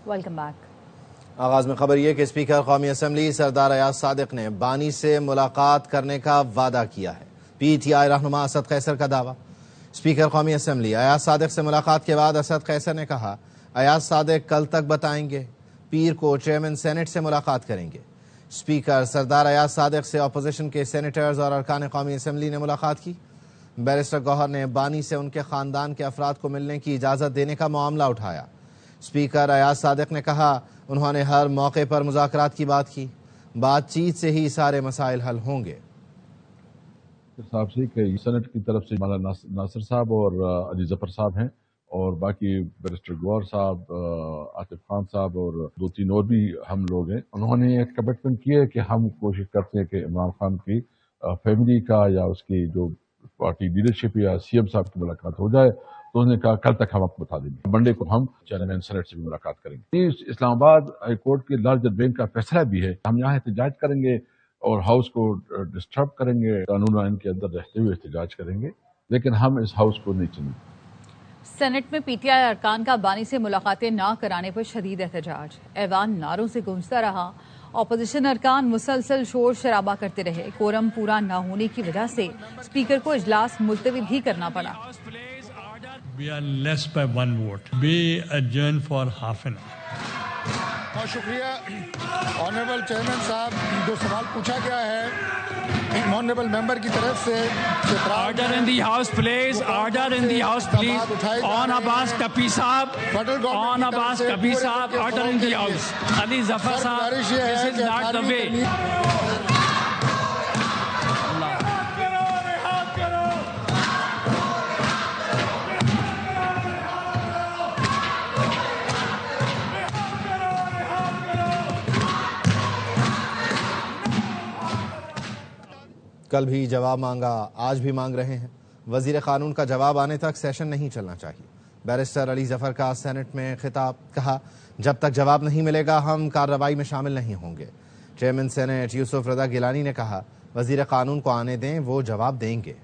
Welcome back. آغاز میں خبر یہ کہ اسپیکر قومی اسمبلی سردار ایاز صادق نے بانی سے ملاقات کرنے کا وعدہ کیا ہے۔ پی ٹی آئی رہنما اسد قیصر کا دعویٰ۔ اسپیکر قومی اسمبلی ایاز صادق سے ملاقات کے بعد اسد قیصر نے کہا ایاز صادق کل تک بتائیں گے، پیر کو چیئرمین سینٹ سے ملاقات کریں گے۔ اسپیکر سردار ایاز صادق سے اپوزیشن کے سینیٹرز اور ارکان قومی اسمبلی نے ملاقات کی۔ بیرسٹر گوہر نے بانی سے ان کے خاندان کے افراد کو ملنے کی اجازت دینے کا معاملہ اٹھایا۔ اسپیکر ایاز صادق نے کہا انہوں نے ہر موقع پر مذاکرات کی بات کی، بات چیت سے ہی سارے مسائل حل ہوں گے۔ صاحب سے کہ سینٹ کی طرف سے مولانا ناصر صاحب اور علی ظفر صاحب ہیں، اور باقی بیرسٹر گوہر صاحب، عاطف خان صاحب اور دو تین اور بھی ہم لوگ ہیں۔ انہوں نے ایک کمٹمنٹ کی ہے کہ ہم کوشش کرتے ہیں کہ عمران خان کی فیملی کا یا اس کی جو پارٹی لیڈرشپ یا سی ایم صاحب کی ملاقات ہو جائے، تو انہوں نے کہا کل تک ہم آپ کو بتا دیں گے۔ منڈے کو ہم چیئرمین سینٹ سے بھی ملاقات کریں گے۔ اسلام آباد ہائی کورٹ کے لارجر بینچ کا فیصلہ بھی ہے، ہم یہاں احتجاج کریں گے اور ہاؤس کو ڈسٹرب کریں گے، قانون آئین کے اندر رہتے ہوئے احتجاج کریں گے، لیکن ہم اس ہاؤس کو نہیں چلیں گے۔ سینٹ میں پی ٹی آئی ارکان کا بانی سے ملاقاتیں نہ کرانے پر شدید احتجاج، ایوان نعروں سے گونجتا رہا۔ اپوزیشن ارکان مسلسل شور شرابہ کرتے رہے۔ کورم پورا نہ ہونے کی وجہ سے اسپیکر کو اجلاس ملتوی بھی کرنا پڑا۔ We are less by one vote. Be adjourned for half an hour. بہت شکریہ آنریبل چیئرمین صاحب۔ جو سوال پوچھا گیا ہے آنریبل ممبر کی طرف سے، Order in the house please. Order in the house please. On Abbas Kapi sahab. On Abbas Kapi sahab. Order in the house. Ali Zafar sahab. This is not the way. کل بھی جواب مانگا، آج بھی مانگ رہے ہیں۔ وزیر قانون کا جواب آنے تک سیشن نہیں چلنا چاہیے۔ بیرسٹر علی ظفر کا سینٹ میں خطاب، کہا جب تک جواب نہیں ملے گا ہم کارروائی میں شامل نہیں ہوں گے۔ چیئرمین سینٹ یوسف رضا گیلانی نے کہا وزیر قانون کو آنے دیں، وہ جواب دیں گے۔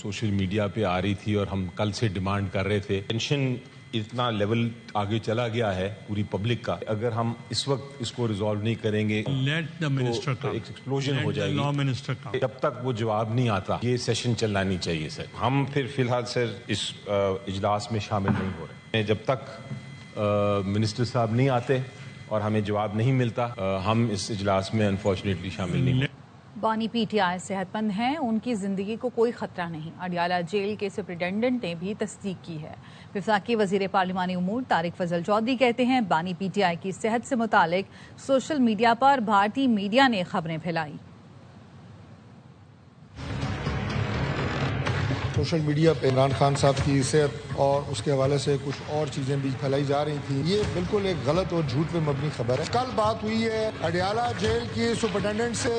سوشل میڈیا پہ آ رہی تھی اور ہم کل سے ڈیمانڈ کر رہے تھے، ٹینشن اتنا لیول آگے چلا گیا ہے پوری پبلک کا، اگر ہم اس وقت اس کو ریزالو نہیں کریں گے Let the minister تو come. ایک ایکسپلوژن ہو Let جائے the law گی۔ minister come. جب تک وہ جواب نہیں آتا یہ سیشن چلنا نہیں چاہیے سر۔ ہم پھر فی الحال سر اس اجلاس میں شامل نہیں ہو رہے۔ جب تک منسٹر صاحب نہیں آتے اور ہمیں جواب نہیں ملتا ہم اس اجلاس میں انفارچونیٹلی شامل نہیں ہو رہے۔ بانی پی ٹی آئی صحت مند ہیں، ان کی زندگی کو کوئی خطرہ نہیں۔ اڈیالہ جیل کے سپرنٹینڈنٹ نے بھی تصدیق کی ہے۔ وفاقی وزیر پارلیمانی امور طارق فضل چودھری کہتے ہیں بانی پی ٹی آئی کی صحت سے متعلق سوشل میڈیا پر بھارتی میڈیا نے خبریں پھیلائی۔ سوشل میڈیا پہ عمران خان صاحب کی صحت اور اس کے حوالے سے کچھ اور چیزیں بھی پھیلائی جا رہی تھیں، یہ بالکل ایک غلط اور جھوٹ پہ مبنی خبر ہے۔ کل بات ہوئی ہے اڈیالہ جیل کی سپرنٹینڈنٹ سے،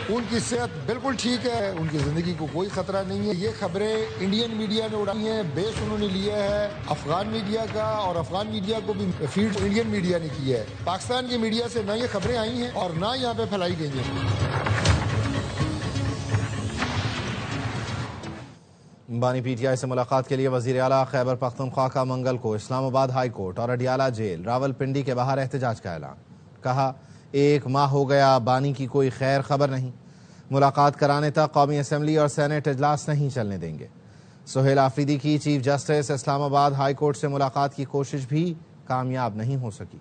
ان کی صحت بالکل ٹھیک ہے، ان کی زندگی کو کوئی خطرہ نہیں ہے۔ یہ خبریں انڈین میڈیا نے اڑائی ہیں، بیس انہوں نے لیا ہے افغان میڈیا کا، اور افغان میڈیا کو بھی فیڈ انڈین میڈیا نے کی ہے۔ پاکستان کی میڈیا سے نہ یہ خبریں آئی ہیں اور نہ یہاں پہ پھیلائی گئی ہیں۔ بانی پی ٹی آئی سے ملاقات کے لیے وزیر اعلیٰ خیبر پختونخوا کا منگل کو اسلام آباد ہائی کورٹ اور اڈیالہ جیل راول پنڈی کے باہر احتجاج کا اعلان۔ کہا 1 ماہ ہو گیا بانی کی کوئی خیر خبر نہیں، ملاقات کرانے تک قومی اسمبلی اور سینٹ اجلاس نہیں چلنے دیں گے۔ سہیل آفریدی کی چیف جسٹس اسلام آباد ہائی کورٹ سے ملاقات کی کوشش بھی کامیاب نہیں ہو سکی۔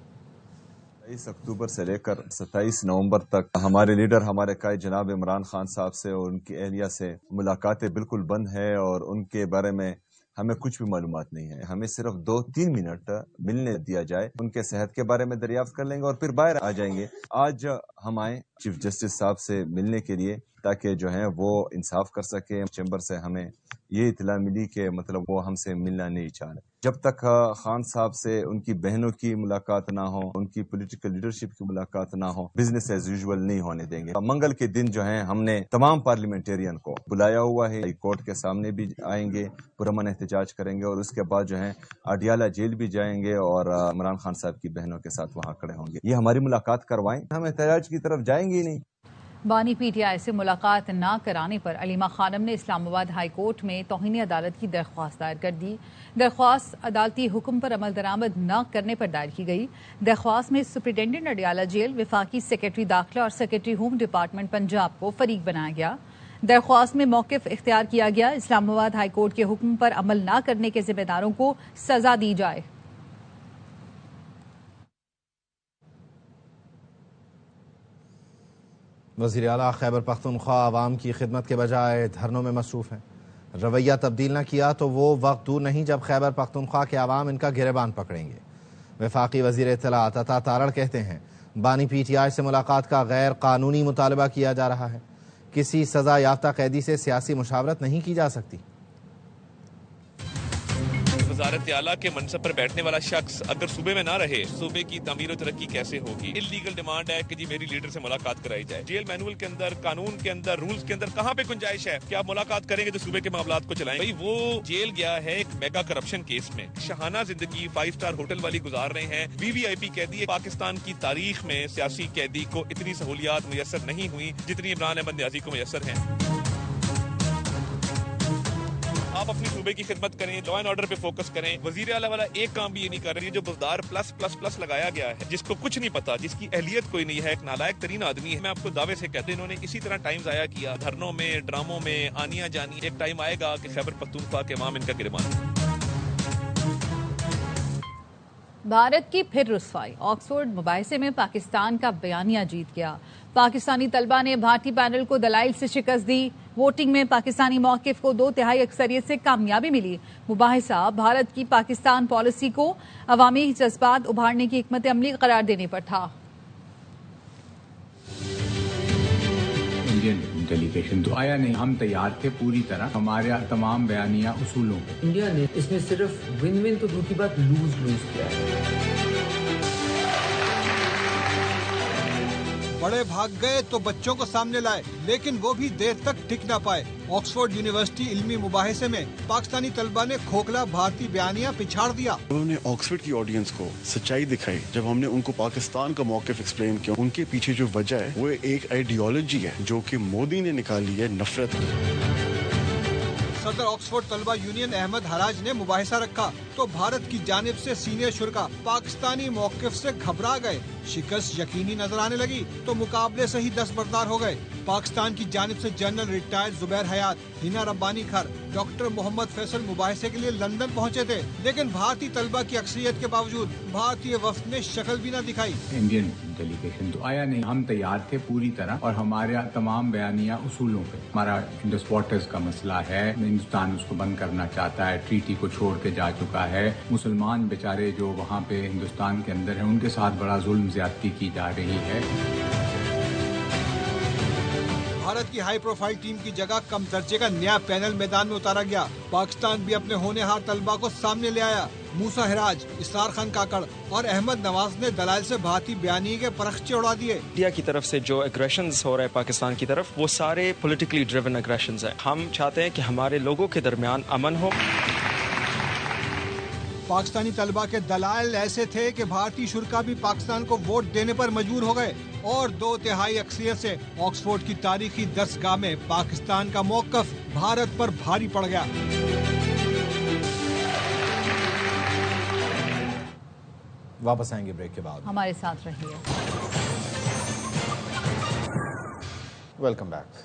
23 اکتوبر سے لے کر 27 نومبر تک ہمارے لیڈر، ہمارے قائد جناب عمران خان صاحب سے اور ان کی اہلیہ سے ملاقاتیں بالکل بند ہیں، اور ان کے بارے میں ہمیں کچھ بھی معلومات نہیں ہے۔ ہمیں صرف 2-3 منٹ ملنے دیا جائے، ان کے صحت کے بارے میں دریافت کر لیں گے اور پھر باہر آ جائیں گے۔ آج ہم آئے چیف جسٹس صاحب سے ملنے کے لیے تاکہ جو ہے وہ انصاف کر سکے۔ چیمبر سے ہمیں یہ اطلاع ملی کہ مطلب وہ ہم سے ملنا نہیں چاہ رہے۔ جب تک خان صاحب سے ان کی بہنوں کی ملاقات نہ ہو، ان کی پولیٹیکل لیڈرشپ کی ملاقات نہ ہو، بزنس ایز یوزول نہیں ہونے دیں گے۔ منگل کے دن جو ہے ہم نے تمام پارلیمنٹیرین کو بلایا ہوا ہے، ہائی کورٹ کے سامنے بھی آئیں گے، پرامن احتجاج کریں گے، اور اس کے بعد جو ہے اڈیالہ جیل بھی جائیں گے اور عمران خان صاحب کی بہنوں کے ساتھ وہاں کھڑے ہوں گے۔ یہ ہماری ملاقات کروائیں، ہم احتجاج کی طرف جائیں گے ہی نہیں۔ بانی پی ٹی آئی سے ملاقات نہ کرانے پر علیمہ خانم نے اسلام آباد ہائی کورٹ میں توہین عدالت کی درخواست دائر کر دی۔ درخواست عدالتی حکم پر عمل درآمد نہ کرنے پر دائر کی گئی۔ درخواست میں سپرنٹینڈنٹ اڈیالہ جیل، وفاقی سیکرٹری داخلہ اور سیکرٹری ہوم ڈپارٹمنٹ پنجاب کو فریق بنایا گیا۔ درخواست میں موقف اختیار کیا گیا، اسلام آباد ہائی کورٹ کے حکم پر عمل نہ کرنے کے ذمہ داروں کو سزا دی جائے۔ وزیر اعلیٰ خیبر پختونخوا عوام کی خدمت کے بجائے دھرنوں میں مصروف ہیں۔ رویہ تبدیل نہ کیا تو وہ وقت دور نہیں جب خیبر پختونخوا کے عوام ان کا گریبان پکڑیں گے۔ وفاقی وزیر اطلاعات عطا تارڑ کہتے ہیں بانی پی ٹی آئی سے ملاقات کا غیر قانونی مطالبہ کیا جا رہا ہے۔ کسی سزا یافتہ قیدی سے سیاسی مشاورت نہیں کی جا سکتی۔ وزارت اعلیٰ کے منصب پر بیٹھنے والا شخص اگر صوبے میں نہ رہے، صوبے کی تعمیر و ترقی کیسے ہوگی؟ انلیگل ڈیمانڈ ہے کہ جی میری لیڈر سے ملاقات کرائی جائے۔ جیل مینول کے اندر، قانون کے اندر، رولز کے اندر کہاں پہ گنجائش ہے کہ آپ ملاقات کریں گے تو صوبے کے معاملات کو چلائیں؟ بھائی وہ جیل گیا ہے ایک میگا کرپشن کیس میں، شہانہ زندگی 5 اسٹار ہوٹل والی گزار رہے ہیں، VVIP قیدی۔ پاکستان کی تاریخ میں سیاسی قیدی کو اتنی سہولیات میسر نہیں ہوئی جتنی عمران احمد نیازی کو میسر ہیں۔ آپ اپنی صوبے کی خدمت کریں، لا اینڈ آرڈر پہ فوکس کریں۔ وزیر اعلیٰ والا ایک کام بھی یہ نہیں کر رہی ہے جو بزدار پلس پلس پلس لگایا گیا ہے، جس کو کچھ نہیں پتا، جس کی اہلیت کوئی نہیں ہے، ایک نالائق ترین آدمی ہے۔ میں آپ کو دعوے سے کہتے ہیں انہوں نے اسی طرح ٹائم ضائع کیا، دھرنوں میں، ڈراموں میں، آنیا جانی۔ ایک ٹائم آئے گا کہ خیبر پختونخوا کے عوام ان کا گریبان۔ بھارت کی پھر رسوائی، آکسفورڈ مباحثے میں پاکستان کا بیانیہ جیت گیا۔ پاکستانی طلبہ نے بھارتی پینل کو دلائل سے شکست دی۔ ووٹنگ میں پاکستانی موقف کو 2/3 اکثریت سے کامیابی ملی۔ مباحثہ بھارت کی پاکستان پالیسی کو عوامی جذبات ابھارنے کی حکمت عملی قرار دینے پر تھا۔ انڈین ڈیلیگیشن تو آیا نہیں، ہم تیار تھے پوری طرح، ہمارے تمام بیانیہ اصولوں پہ۔ انڈیا نے اس میں صرف ون ون تو دور کی بات لوز کیا ہے۔ بڑے بھاگ گئے تو بچوں کو سامنے لائے، لیکن وہ بھی دیر تک ٹک نہ پائے۔ آکسفورڈ یونیورسٹی علمی مباحثے میں پاکستانی طلبہ نے کھوکھلا بھارتی بیانیہ پچھاڑ دیا۔ انہوں نے آکسفورڈ کی آڈینس کو سچائی دکھائی جب ہم نے ان کو پاکستان کا موقف ایکسپلین کیا۔ ان کے پیچھے جو وجہ ہے وہ ایک آئیڈیالوجی ہے جو کہ مودی نے نکالی ہے، نفرت۔ صدر آکسفورڈ طلبہ یونین احمد حراج نے مباحثہ رکھا تو بھارت کی جانب سے سینئر شرکا پاکستانی موقف سے گھبرا گئے۔ شکست یقینی نظر آنے لگی تو مقابلے سے ہی دستبردار ہو گئے۔ پاکستان کی جانب سے جنرل ریٹائرڈ زبیر حیات، ہینا ربانی کھر، ڈاکٹر محمد فیصل مباحثے کے لیے لندن پہنچے تھے، لیکن بھارتی طلبہ کی اکثریت کے باوجود بھارتی وفد نے شکل بھی نہ دکھائی۔ انڈین ڈیلیگیشن تو آیا نہیں، ہم تیار تھے پوری طرح اور ہمارے تمام بیانیہ اصولوں پہ۔ ہمارا انڈس واٹرز کا مسئلہ ہے، ہندوستان اس کو بند کرنا چاہتا ہے، ٹریٹی کو چھوڑ کے جا چکا ہے۔ مسلمان بیچارے جو وہاں پہ ہندوستان کے اندر ہیں ان کے ساتھ بڑا ظلم زیادتی کی جا رہی ہے۔ بھارت کی ہائی پروفائل ٹیم کی جگہ کم درجے کا نیا پینل میدان میں اتارا گیا۔ پاکستان بھی اپنے ہونہار طلبہ کو سامنے لے آیا۔ موسیٰ حراج، اسرار خان کاکڑ اور احمد نواز نے دلائل سے بھارتی بیانیے کے پرخچے اڑا دیے۔ انڈیا کی طرف سے جو اگریشنز ہو رہے ہیں پاکستان کی طرف، وہ سارے پولیٹیکلی ڈریون اگریشنز ہیں۔ ہم چاہتے ہیں کہ ہمارے لوگوں کے درمیان امن ہو۔ پاکستانی طلبہ کے دلائل ایسے تھے کہ بھارتی شرکا بھی پاکستان کو ووٹ دینے پر مجبور ہو گئے اور 2/3 اکثریت سے آکسفورڈ کی تاریخی درسگاہ میں پاکستان کا موقف بھارت پر بھاری پڑ گیا۔ واپس آئیں گے بریک کے بعد، ہمارے ساتھ رہیے۔ Welcome back.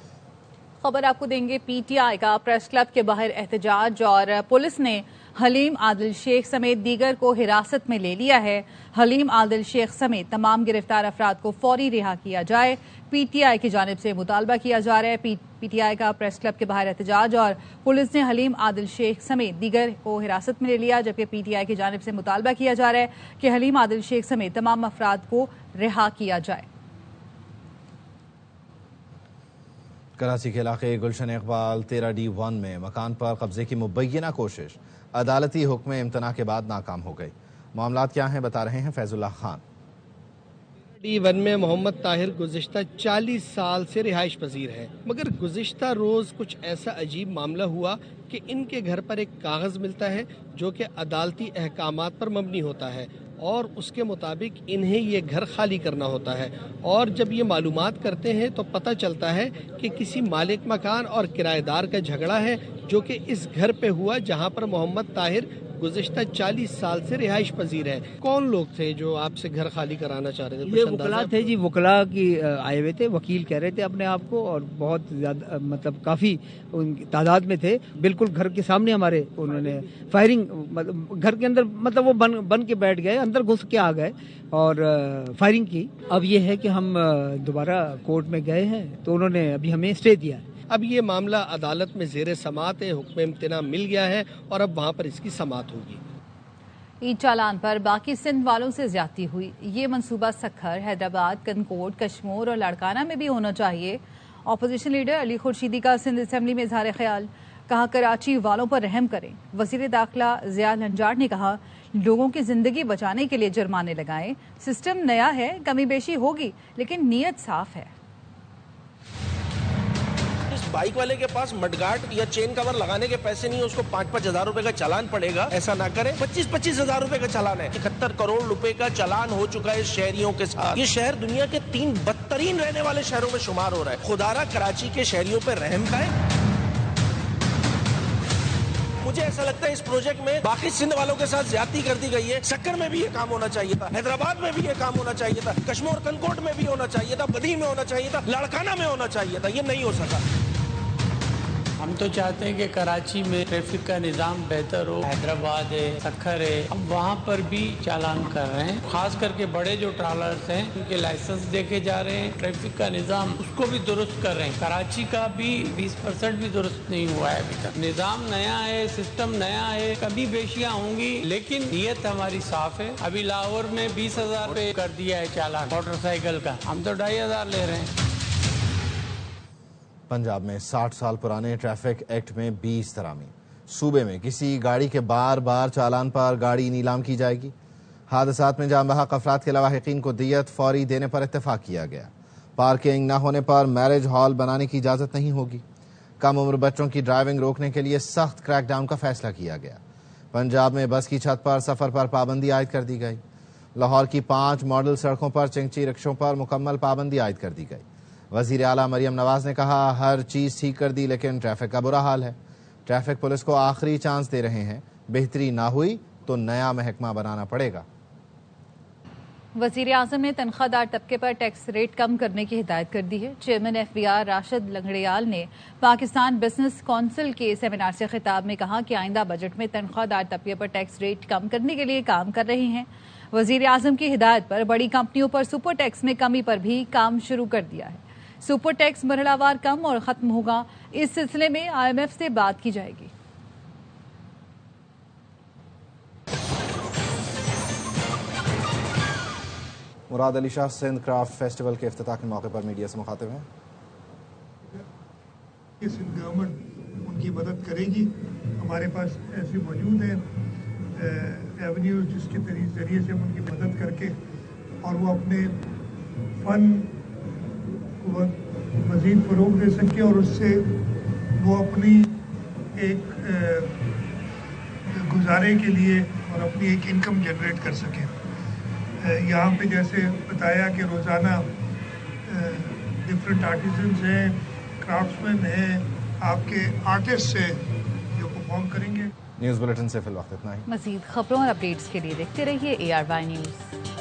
خبر آپ کو دیں گے، پی ٹی آئی کا پریس کلب کے باہر احتجاج اور پولیس نے حلیم عادل شیخ سمیت دیگر کو حراست میں لے لیا ہے۔ حلیم عادل شیخ سمیت تمام گرفتار افراد کو فوری رہا کیا جائے، پی ٹی آئی کی جانب سے مطالبہ کیا جا رہا ہے۔ پی ٹی آئی کا پریس کلب کے باہر احتجاج اور پولیس نے حلیم عادل شیخ سمیت دیگر کو حراست میں لے لیا، جبکہ پی ٹی آئی کی جانب سے مطالبہ کیا جا رہا ہے کہ حلیم عادل شیخ سمیت تمام افراد کو رہا کیا جائے۔ کراچی کے علاقے گلشن اقبال 13D1 میں مکان پر قبضے کی مبینہ کوشش عدالتی حکم امتناع کے بعد ناکام ہو گئی۔ معاملات کیا ہیں بتا رہے ہیں فیض اللہ خان۔ D1 میں محمد طاہر گزشتہ 40 سال سے رہائش پذیر ہے، مگر گزشتہ روز کچھ ایسا عجیب معاملہ ہوا کہ ان کے گھر پر ایک کاغذ ملتا ہے جو کہ عدالتی احکامات پر مبنی ہوتا ہے اور اس کے مطابق انہیں یہ گھر خالی کرنا ہوتا ہے، اور جب یہ معلومات کرتے ہیں تو پتہ چلتا ہے کہ کسی مالک مکان اور کرایہ دار کا جھگڑا ہے جو کہ اس گھر پہ ہوا جہاں پر محمد طاہر گزشتہ 40 سال سے رہائش پذیر ہے۔ کون لوگ تھے جو آپ سے گھر خالی کرانا چاہ رہے تھے؟ یہ وکلا تھے جی، وکلا کی آئے ہوئے تھے، وکیل کہہ رہے تھے اپنے آپ کو، اور بہت زیادہ مطلب کافی ان کی تعداد میں تھے۔ بالکل گھر کے سامنے ہمارے انہوں نے فائرنگ، گھر کے اندر مطلب وہ بن کے بیٹھ گئے، اندر گھس کے آ گئے اور فائرنگ کی۔ اب یہ ہے کہ ہم دوبارہ کورٹ میں گئے ہیں تو انہوں نے ابھی ہمیں اسٹے دیا ہے۔ اب یہ معاملہ عدالت میں زیر سماعت ہے، حکم امتناع مل گیا ہے اور اب وہاں پر اس کی سماعت ہوگی۔ ای چالان پر باقی سندھ والوں سے زیادتی ہوئی، یہ منصوبہ سکھر، حیدرآباد، کنکوٹ، کشمور اور لاڑکانہ میں بھی ہونا چاہیے۔ اپوزیشن لیڈر علی خورشیدی کا سندھ اسمبلی میں اظہار خیال، کہا کراچی والوں پر رحم کریں۔ وزیر داخلہ ضیاء الحنجار نے کہا لوگوں کی زندگی بچانے کے لیے جرمانے لگائیں، سسٹم نیا ہے، کمی بیشی ہوگی لیکن نیت صاف ہے۔ بائک والے کے پاس مڈگارڈ یا چین کور لگانے کے پیسے نہیں، اس کو 5-5 ہزار روپے کا چالان پڑے گا، ایسا نہ کرے۔ 25-25 ہزار روپے کا چالان ہے، 71 کروڑ روپے کا چالان ہو چکا ہے شہریوں کے ساتھ۔ یہ شہر دنیا کے 3 بدترین رہنے والے شہروں میں شمار ہو رہا ہے۔ خدارا کراچی کے شہریوں پہ رحم کریں۔ مجھے ایسا لگتا ہے اس پروجیکٹ میں باقی سندھ والوں کے ساتھ زیادتی کر دی گئی ہے۔ سکر میں بھی یہ کام ہونا چاہیے تھا، حیدرآباد میں بھی یہ کام ہونا چاہیے تھا، کشمور کنکوٹ میں بھی ہونا چاہیے تھا، بدھی میں ہونا چاہیے تھا، لاڑکانہ میں ہونا چاہیے تھا، یہ نہیں ہو سکا۔ ہم تو چاہتے ہیں کہ کراچی میں ٹریفک کا نظام بہتر ہو، حیدرآباد ہے، سکھر ہے، ہم وہاں پر بھی چالان کر رہے ہیں، خاص کر کے بڑے جو ٹرالرز ہیں ان کے لائسنس دیکھے جا رہے ہیں، ٹریفک کا نظام اس کو بھی درست کر رہے ہیں۔ کراچی کا بھی 20% بھی درست نہیں ہوا ہے ابھی تک۔ نظام نیا ہے، سسٹم نیا ہے، کمی بیشیاں ہوں گی لیکن نیت ہماری صاف ہے۔ ابھی لاہور میں 20,000 پہ کر دیا ہے چالان موٹر سائیکل کا، ہم تو 2,500 لے رہے ہیں۔ پنجاب میں 60 سال پرانے ٹریفک ایکٹ میں 20 ترامی، صوبے میں کسی گاڑی کے بار بار چالان پر گاڑی نیلام کی جائے گی۔ حادثات میں جاں بحق افراد کے لواحقین کو دیت فوری دینے پر اتفاق کیا گیا۔ پارکنگ نہ ہونے پر میرج ہال بنانے کی اجازت نہیں ہوگی۔ کم عمر بچوں کی ڈرائیونگ روکنے کے لیے سخت کریک ڈاؤن کا فیصلہ کیا گیا۔ پنجاب میں بس کی چھت پر سفر پر پابندی عائد کر دی گئی۔ لاہور کی 5 ماڈل سڑکوں پر چنگچی رکشوں پر مکمل پابندی عائد کر دی گئی۔ وزیر اعلیٰ مریم نواز نے کہا ہر چیز ٹھیک کر دی لیکن ٹریفک کا برا حال ہے۔ ٹریفک پولیس کو آخری چانس دے رہے ہیں، بہتری نہ ہوئی تو نیا محکمہ بنانا پڑے گا۔ وزیر اعظم نے تنخواہ دار طبقے پر ٹیکس ریٹ کم کرنے کی ہدایت کر دی ہے۔ چیئرمین FBR راشد لنگڑیال نے پاکستان بزنس کونسل کے سیمینار سے خطاب میں کہا کہ آئندہ بجٹ میں تنخواہ دار طبقے پر ٹیکس ریٹ کم کرنے کے لیے کام کر رہے ہیں۔ وزیر اعظم کی ہدایت پر بڑی کمپنیوں پر سپر ٹیکس میں کمی پر بھی کام شروع کر دیا ہے۔ سپر ٹیکس مرحلہ وار کم اور ختم ہوگا، اس سلسلے میں IMF سے بات کی جائے گی۔ مراد علی شاہ سندھ کرافٹ فیسٹیول کے افتتاح کے موقع پر میڈیا سے مخاطب ہیں۔ سندھ گورنمنٹ ان کی مدد کرے گی، ہمارے پاس ایسے موجود ہیں ایونیوز جس کے ذریعے سے ہم ان کی مدد کر کے اور وہ اپنے فن کو مزید فروغ دے سکے اور اس سے وہ اپنی ایک گزارے کے لیے اور اپنی ایک انکم جنریٹ کر سکیں۔ یہاں پہ جیسے بتایا کہ روزانہ ڈفرینٹ آرٹیزنز ہیں، کرافٹس مین ہیں، آپ کے آرٹسٹ ہیں جو پرفارم کریں گے۔ نیوز بلیٹن سے فی الوقت اتنا ہی۔ مزید خبروں اور اپڈیٹس کے لیے دیکھتے رہیے ARY نیوز۔